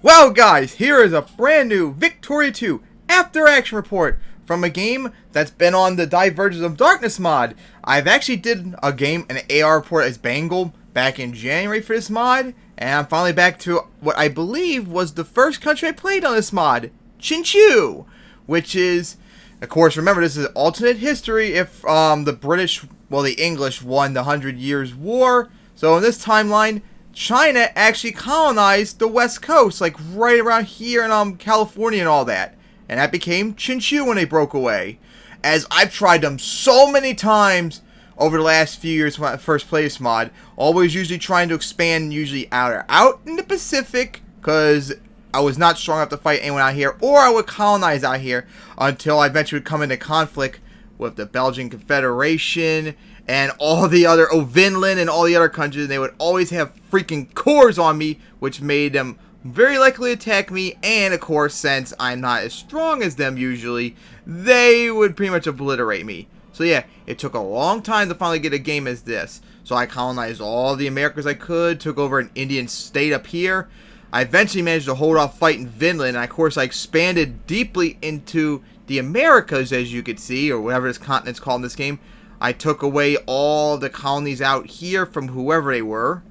Well guys, here is a brand new Victoria 2 After Action Report from a game that's been on the Divergences of Darkness mod. I've actually did an AR report as Bengal back in January for this mod, and I'm finally back to what I believe was the first country I played on this mod, Qingqui, which is, of course, remember this is alternate history if the English won the 100 Years' War. So in this timeline, China actually colonized the West Coast, like right around here in California and all that. And that became Qingqui when they broke away. As I've tried them so many times over the last few years when I first played this mod, always usually trying to expand usually out in the Pacific, because I was not strong enough to fight anyone out here, or I would colonize out here until I eventually would come into conflict with the Belgian Confederation and all the other Vinland and all the other countries. They would always have freaking cores on me, which made them very likely attack me, and of course, since I'm not as strong as them usually, they would pretty much obliterate me. So yeah, it took a long time to finally get a game as this. So I colonized all the Americas I could, took over an Indian state up here. I eventually managed to hold off fighting Vinland, and of course I expanded deeply into the Americas, as you could see, or whatever this continent's called in this game. I took away all the colonies out here from whoever they were.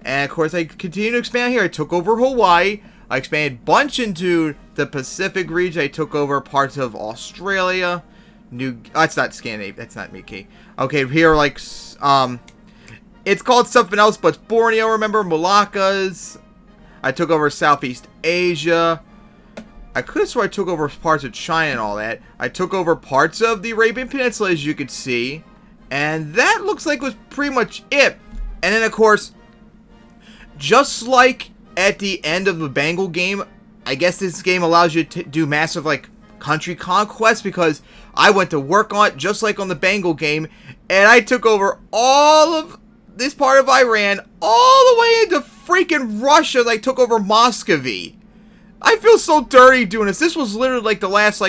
And of course I continued to expand here. I took over Hawaii. I expanded a bunch into the Pacific region. I took over parts of Australia. That's not Scandinavia. That's not Mickey. Okay, here it's called something else, but it's Borneo, remember? Moluccas. I took over Southeast Asia. I could have sworn I took over parts of China and all that. I took over parts of the Arabian Peninsula, as you could see. And that looks like was pretty much it. And then, of course, just like at the end of the Bengal game, I guess this game allows you to do massive, country conquest, because I went to work on it just like on the Bengal game, and I took over all of this part of Iran, all the way into freaking Russia. I took over Muscovy. I feel so dirty doing this. This was literally the last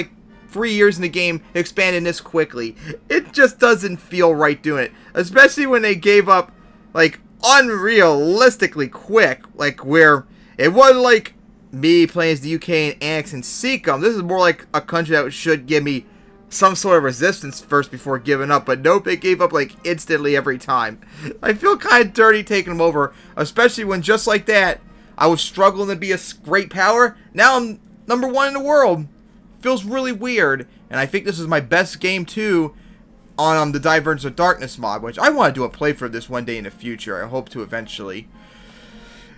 3 years in the game expanding this quickly. It just doesn't feel right doing it, especially when they gave up unrealistically quick, where it wasn't like me playing as the UK and annexing Sikkim. This is more like a country that should give me some sort of resistance first before giving up, but nope, it gave up instantly every time. I feel kind of dirty taking them over, especially when just like that I was struggling to be a great power. Now I'm #1 in the world. Feels really weird, and I think this is my best game too on the Divergence of Darkness mod, which I want to do a playthrough of this one day in the future. I hope to eventually.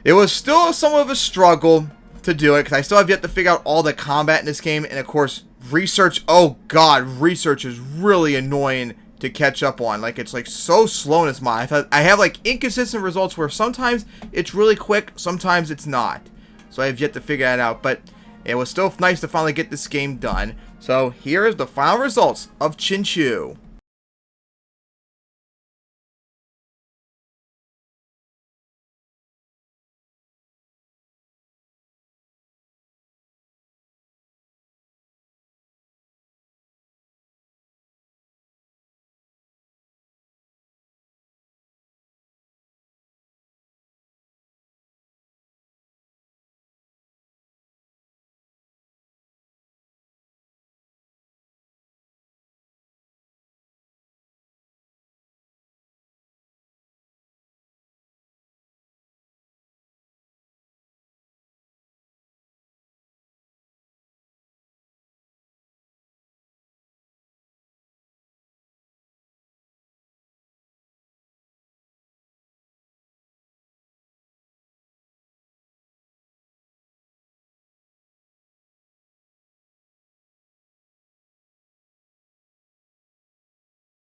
It was still somewhat of a struggle to do it, because I still have yet to figure out all the combat in this game, and of course, research. Oh god, research is really annoying to catch up on. It's so slow in this mod. I have inconsistent results where sometimes it's really quick, sometimes it's not. So I have yet to figure that out, but it was still nice to finally get this game done. So here is the final results of Qingqui.